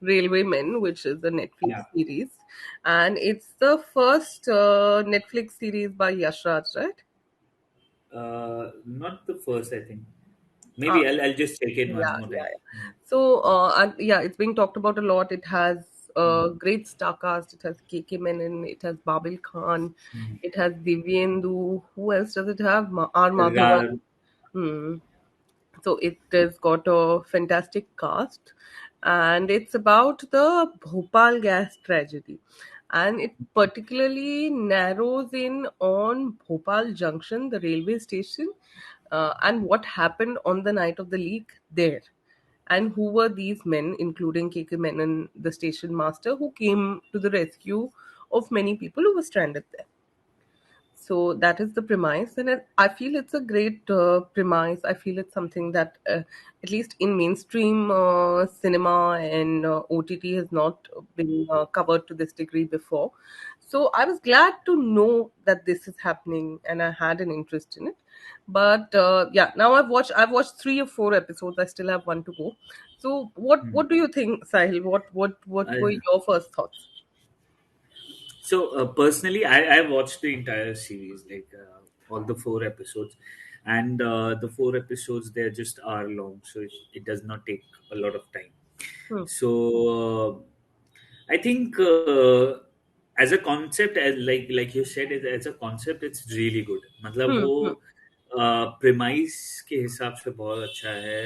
Railway Men, which is a Netflix Yeah. series, and it's the first Netflix series by Yash Raj, right? Not the first, I think. Ah, Maybe I'll just check in one yeah, more yeah, time. yeah. So, and yeah, it's being talked about a lot. It has a Mm. great star cast. It has Kay Menon. It has Babil Khan. Mm. It has Divyenndu. Who else does it have? R. Madhavan. Ra- Hmm. So it has got a fantastic cast, and it's about the Bhopal gas tragedy, and it particularly narrows in on Bhopal Junction, the railway station, and what happened on the night of the leak there, and who were these men, including K.K. Menon, the station master, who came to the rescue of many people who were stranded there. So that is the premise, and I feel it's a great premise. I feel it's something that, at least in mainstream cinema and OTT, has not been covered to this degree before. So I was glad to know that this is happening, and I had an interest in it. But yeah, now I've watched 3 or 4 episodes. I still have one to go. So what Mm. do you think, Sahil? What were Uh, your first thoughts? so personally, I watched the entire series, like all the 4 episodes, and the 4 episodes they're just hour long, so it does not take a lot of time. Hmm. So I think as a concept, as like you said, as a concept, it's really good. मतलब Hmm. Hmm. वो premise के हिसाब से बहुत अच्छा है.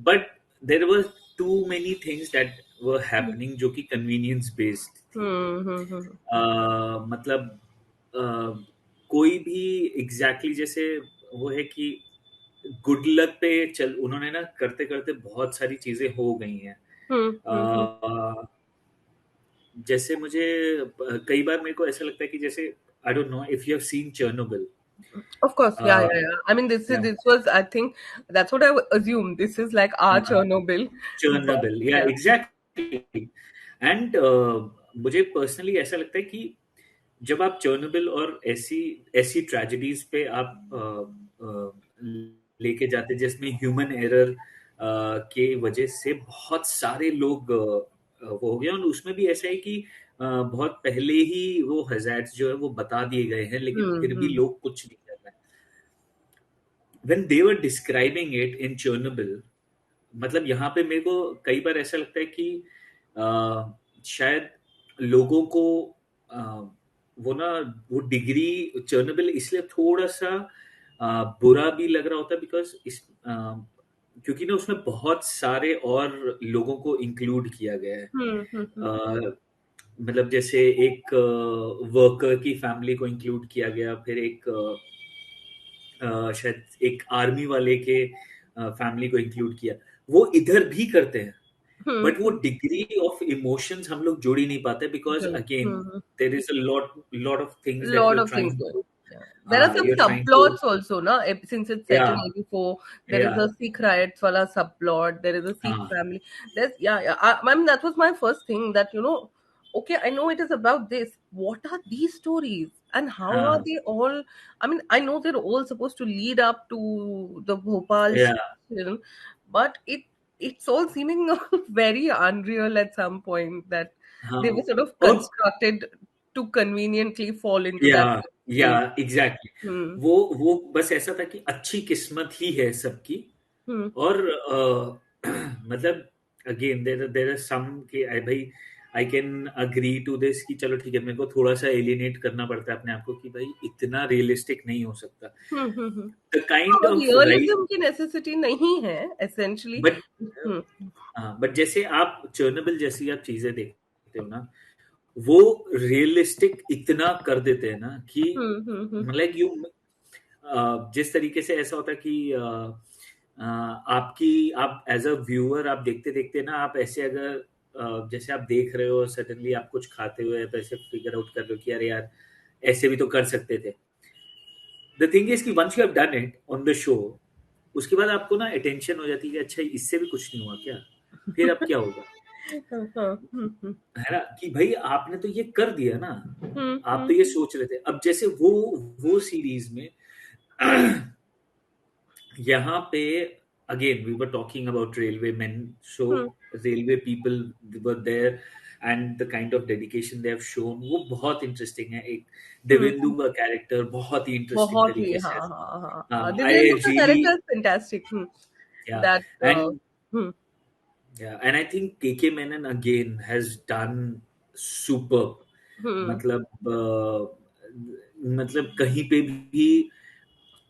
But there were too many things that were happening जो कि convenience based थी. Hmm. Hmm. Hmm. मतलब अ, कोई भी एग्जैक्टली जैसे वो है कि गुड लक पे चल उन्होंने ना करते करते बहुत सारी चीजें हो गई हैं. Hmm. Hmm. Hmm. अ, जैसे मुझे कई बार मेरे को ऐसा लगता है कि जैसे I don't know if you have seen Chernobyl. Of course, yeah, yeah, yeah. I mean, या this was, I think, that's what I would assume. This is like our Chernobyl, but Chernobyl या yeah. Exactly. And मुझे personally ऐसा लगता है कि जब आप Chernobyl और ऐसी ऐसी ट्रेजेडीज पे आप लेके जाते जिसमें ह्यूमन एरर के वजह से बहुत सारे लोग वो हो गए, और उसमें भी ऐसा है कि बहुत पहले ही वो हज़ार्ड्स जो है वो बता दिए गए हैं, लेकिन Hmm. फिर भी Hmm. लोग कुछ नहीं कर रहे हैं. When they were describing it in Chernobyl, मतलब यहाँ पे मेरे को कई बार ऐसा लगता है कि शायद लोगों को अ, वो ना वो डिग्री चर्नोबिल इसलिए थोड़ा सा बुरा भी लग रहा होता है बिकॉज क्योंकि ना उसमें बहुत सारे और लोगों को इंक्लूड किया गया है. Hmm. Hmm. Hmm. मतलब जैसे एक वर्कर की फैमिली को इंक्लूड किया गया, फिर एक शायद एक आर्मी वाले के फैमिली को इंक्लूड किया. वो इधर भी करते हैं, Hmm. बट वो Hmm. डिग्री ऑफ इमोशंस हम लोग जोड़ ही नहीं पाते because Okay. Again Hmm. There is a lot of things that Lot you are of things trying going. To. Yeah. There are some you are trying to. subplots also, na? Since it's set या in 84, there is या a Sikh riots wala subplot. There is a Sikh हाँ family. There's yeah, yeah. I mean, that was my first thing that okay, I know it is about this. What are these stories and how are हाँ they all? I mean, I know they're all supposed to lead up to the Bhopal या station, but it's all seeming very unreal at some point that हाँ. they were sort of और constructed to conveniently fall into या that या space. Exactly. Hmm. वो बस ऐसा था कि अच्छी किस्मत ही है सबकी. Hmm. और मतलब अगेन देयर आर सम कि भाई I can agree to this कि चलो ठीक है, मेरे को थोड़ा सा एलिनेट करना पड़ता है अपने आप को कि भाई इतना रियलिस्टिक नहीं हो सकता. Hmm. Hmm. Hmm. द हाँ, काइंड वो ऑफ राइट. रियलिज्म की नेसेसिटी नहीं है एसेंशियली. But hmm. बट जैसे आप चर्नोबिल जैसी आप चीजें देखते हो ना, वो रियलिस्टिक इतना कर देते हैं ना कि हम्म. हम्म. मतलब यू जिस तरीके से ऐसा होता है कि आपकी आप एज अ व्यूअर आप देखते देखते ना आप ऐसे अगर जैसे आप देख रहे हो सडनली आप कुछ खाते हुए आप ऐसे फिगर आउट कर रहे हो कि यार यार ऐसे भी तो कर सकते थे. द थिंग इज कि once you have done it on the show, उसके बाद आपको ना अटेंशन हो जाती है कि अच्छा इससे भी कुछ नहीं हुआ क्या, फिर अब क्या होगा. हाँ. हम्म. है ना कि भाई आपने तो ये कर दिया ना, हम्म. आप तो ये सोच रहे थे. अब जैसे वो सीरीज में यहाँ पे again we were talking about railway man. So railway people were there and the kind of dedication they have shown, वो बहुत interesting है. एक Hmm. देवेंदु का character बहुत ही interesting बहुत ही तरीके से. हाँ हाँ हाँ हाँ I दिव्येंदु का really, character fantastic yeah, that and hmm yeah, and I think KK Menon again has done superb. हम्म मतलब मतलब कहीं पे भी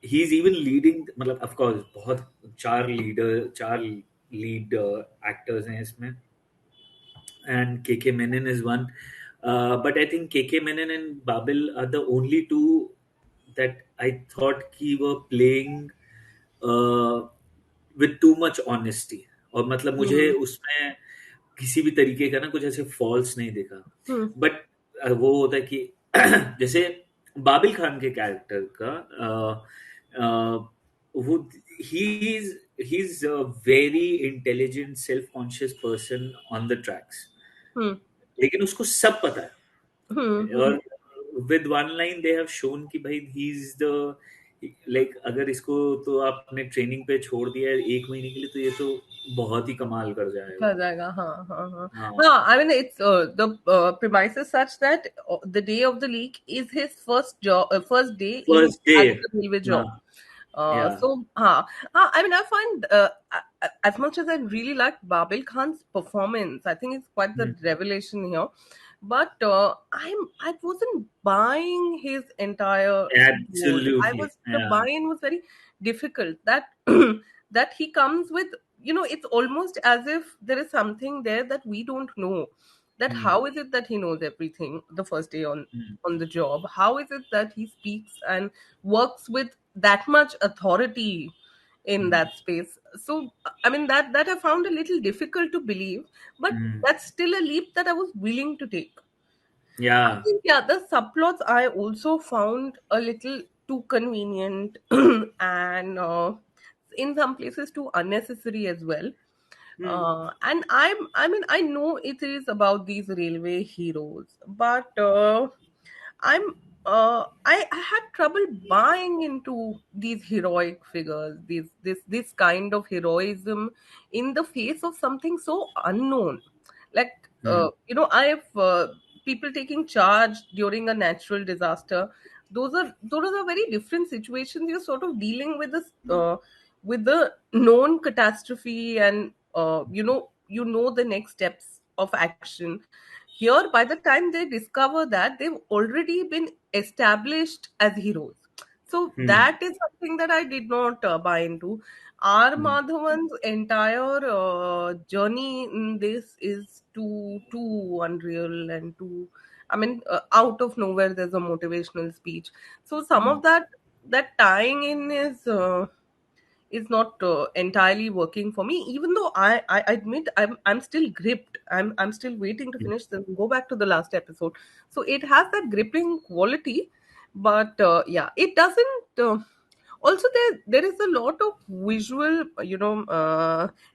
ही इज इवन लीडिंग, मतलब ऑफ कोर्स बहुत चार लीड एक्टर्स हैं इसमें, and KK Menon is one. But I think KK Menon and Babil are the only two that I thought he were playing uh, with too much honesty. और मतलब मुझे हम्म उसमें किसी भी तरीके का ना कुछ ऐसे फॉल्स नहीं दिखा. हम्म बट वो होता है कि जैसे बाबिल खान के कैरेक्टर का वो ही is a very intelligent self conscious person on the tracks, hmm लेकिन उसको सब पता है. हम्म और with one line they have shown कि भाई ही इज द लाइक, अगर इसको तो आपने ट्रेनिंग पे छोड़ दिया है 1 महीने के लिए तो ये तो बहुत ही कमाल कर जाएगा. कर जाएगा हाँ हाँ हाँ हाँ, हाँ I mean it's the premise is such that the day of the leak is his first job first day in first day. as a railway हाँ, job. या. So, I mean, I find as much as I really liked Babil Khan's performance, I think it's quite the revelation here. But I wasn't buying his entire role. Absolutely. The Yeah. buy-in was very difficult. That that he comes with, it's almost as if there is something there that we don't know. That Mm, how is it that he knows everything the first day mm, on the job? How is it that he speaks and works with that much authority in mm, that space? So I mean that I found a little difficult to believe, but mm. that's still a leap that I was willing to take. I Yeah. think yeah, the subplots I also found a little too convenient and in some places too unnecessary as well. Mm, And I mean, I know it is about these railway heroes, but I'm I had trouble buying into these heroic figures, this kind of heroism in the face of something so unknown. Like mm, I've people taking charge during a natural disaster. Those are very different situations. You're sort of dealing with this with the known catastrophe, and you know the next steps of action. Here, by the time they discover that, they've already been established as heroes. So mm, that is something that I did not buy into. R. mm, Madhavan's entire journey in this is too unreal and too. I mean, out of nowhere, there's a motivational speech. So some mm, of that tying in is not entirely working for me, even though I admit I'm still gripped. I'm still waiting to mm, finish the go back to the last episode. So it has that gripping quality, but yeah, it doesn't also there is a lot of visual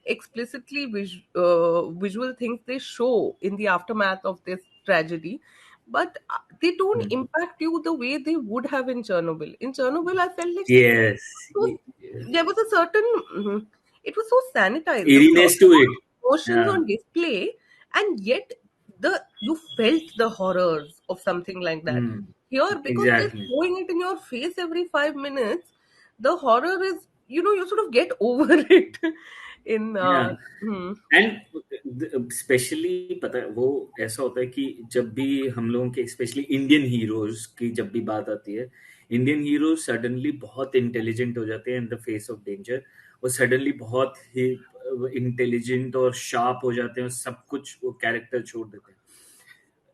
explicitly visual things they show in the aftermath of this tragedy, but they don't mm. impact you the way they would have in Chernobyl. I felt like Yes. there was a certain it was so sanitized. There was a lot Eeriness to it. of emotions Yeah. on display, and yet you felt the horrors of something like that. Mm, Here, because they're exactly. throwing it in your face every 5 minutes, the horror is, you sort of get over it in Yeah. hmm, and specially पता है वो ऐसा होता है कि जब भी हम लोगों के स्पेशली इंडियन हीरोज की जब भी बात आती है, इंडियन हीरोज सडनली बहुत इंटेलिजेंट हो जाते हैं in the face of danger. वो सडनली बहुत ही इंटेलिजेंट और शार्प हो जाते हैं और सब कुछ वो कैरेक्टर छोड़ देते हैं.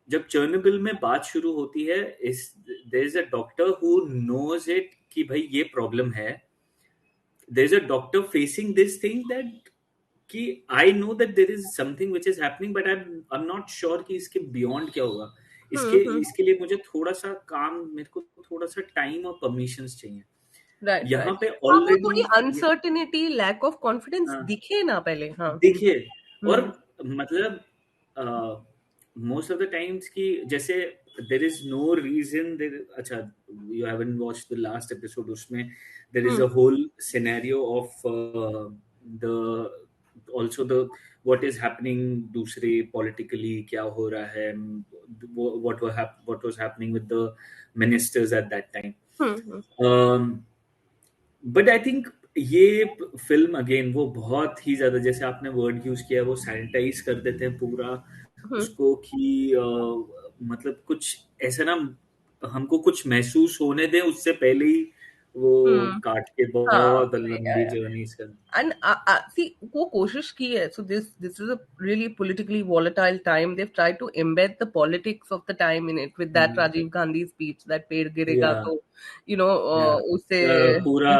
जब चर्नोबिल में बात शुरू होती है, इस there is a doctor who knows it कि भाई ये प्रॉब्लम है. There is a doctor facing this thing that कि I know that there is something which is happening, but I am not sure कि इसके बियॉन्ड क्या होगा. इसके hmm. इसके लिए मुझे थोड़ा सा काम, मेरे को थोड़ा सा टाइम और परमिशंस चाहिए. राइट यहाँ राइट पे हाँ वो ऑलरेडी थोड़ी अनसर्टिनिटी लैक ऑफ कॉन्फिडेंस दिखे ना पहले हाँ देखिए, और हम्म मतलब मोस्ट ऑफ द टाइम्स कि जैसे there is no reason there. अच्छा, you haven't watched the last episode, उसमें there is hmm a whole scenario of the also the what is happening दूसरे politically, क्या हो रहा है, what was happening with the ministers at that time. Hmm. um, but I think ये film again वो बहुत ही ज्यादा, जैसे आपने वर्ड यूज किया, वो सैनिटाइज कर देते हैं पूरा Hmm. उसको कि मतलब कुछ ऐसा ना हमको कुछ महसूस होने दें उससे पहले ही वो Hmm. काट के हाँ, बहुत लंबी yeah. जर्नी से. And see, वो कोशिश की है. So this is a really politically volatile time. They've tried to embed the politics of the time in it with that Rajiv Gandhi speech that पेड़ गिरेगा या तो you know या उससे पूरा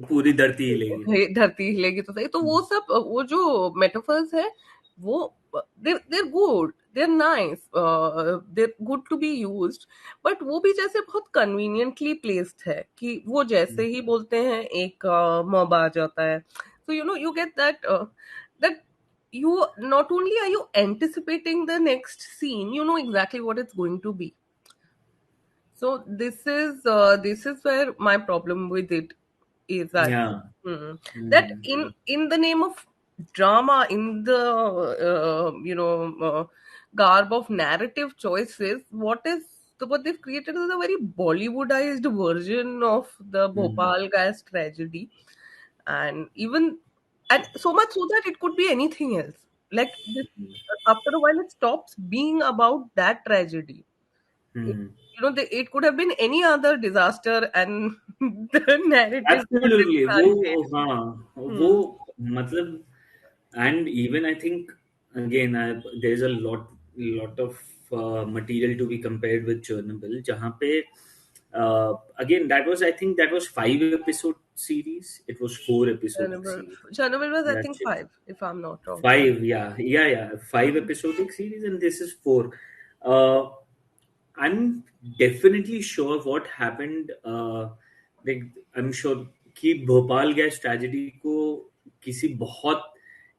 पूरी धरती हिलेगी. धरती हिलेगी तो सही. तो वो सब वो जो मेटाफर्स है वो they're good, they're nice, they're good to be used, but वो भी जैसे बहुत कन्वीनियंटली प्लेस्ड है कि वो जैसे ही बोलते हैं एक मॉब आ जाता है. So you get that you not only are you anticipating the next scene, you know exactly what it's going to be. So this is where my problem with it is that या. that in the name of drama, in the garb of narrative choices, what they've created is a very Bollywoodized version of the Bhopal gas tragedy, and even and so much so that it could be anything else. Like this, after a while, it stops being about that tragedy. It, it could have been any other disaster, and the narrative would absolutely वो, translate. हाँ वो Hmm. मतलब, and even I think again there's a lot of material to be compared with Chernobyl जहाँ पे again that was, I think that was 5 episode series, it was 4 episodic Chernobyl, series. Chernobyl was, I That's think, it. 5, if I'm not wrong. Five, yeah, 5 episodic series, and this is 4. uh, I'm definitely sure what happened. Like I'm sure कि Bhopal gas tragedy को किसी बहुत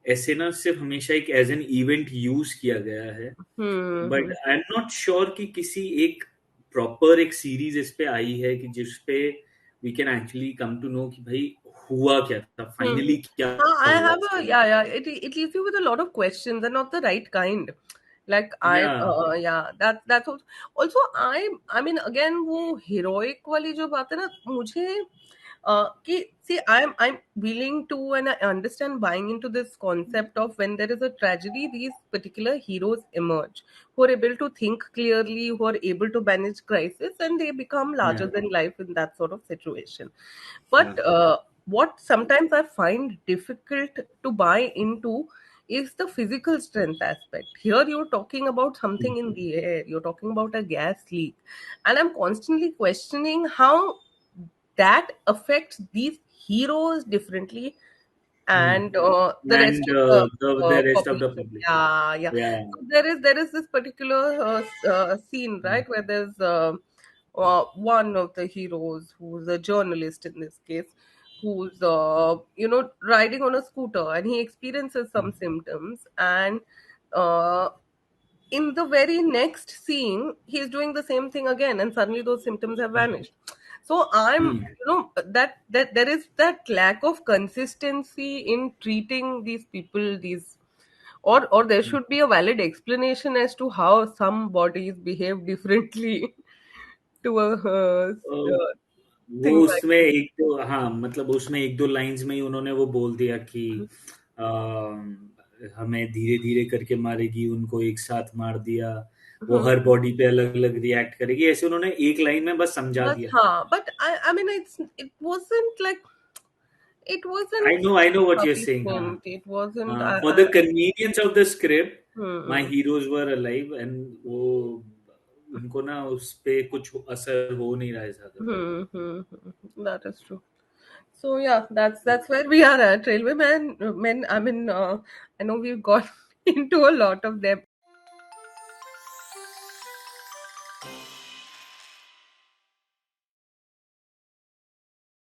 ऐसे ना सिर्फ हमेशा एक as an event use किया गया है, but Hmm. I am not sure कि किसी एक प्रॉपर एक सीरीज इस पे आई है कि जिस पे we can actually come to know कि भाई हुआ क्या था, Hmm. फाइनली क्या I हुआ have a उसके yeah, बाद. yeah. It leaves you with a lot of questions and not the right kind. Like I Yeah. yeah, that's also I mean again वो heroic वाली जो बात है ना मुझे कि see I'm willing to, and I understand buying into this concept of when there is a tragedy, these particular heroes emerge who are able to think clearly, who are able to manage crisis, and they become larger Yeah. than life in that sort of situation. Yeah. But what sometimes I find difficult to buy into is the physical strength aspect. Here you're talking about something in the air, you're talking about a gas leak, and I'm constantly questioning how that affects these heroes differently Hmm. and the rest And of the the rest of the population. public. Yeah, yeah. Yeah. So there is this particular scene, right, where there's one of the heroes who's a journalist in this case, who's riding on a scooter, and he experiences some symptoms, and uh, in the very next scene he's doing the same thing again, and suddenly those symptoms have vanished. So I'm Hmm. that there is that lack of consistency in treating these people, these or there should be a valid explanation as to how some bodies behave differently to a अ, वो thing like उसमें एक तो, हाँ मतलब उसमें एक दो lines में ही उन्होंने वो बोल दिया कि अ, हमें धीरे धीरे करके मारेगी, उनको एक साथ मार दिया, वो this. हर बॉडी पे अलग अलग रिएक्ट करेगी, ऐसे उन्होंने एक लाइन में बस समझा But दिया. but I mean it wasn't like it wasn't I know what you're saying. हाँ. sufficient. It wasn't. For the convenience of the script, my Hmm, heroes were alive, and वो उनको ना उस पे कुछ असर हो नहीं रहा है ज्यादा. that is true. So yeah, that's where we are at Railway Men. I mean, I know we've got into a lot of depth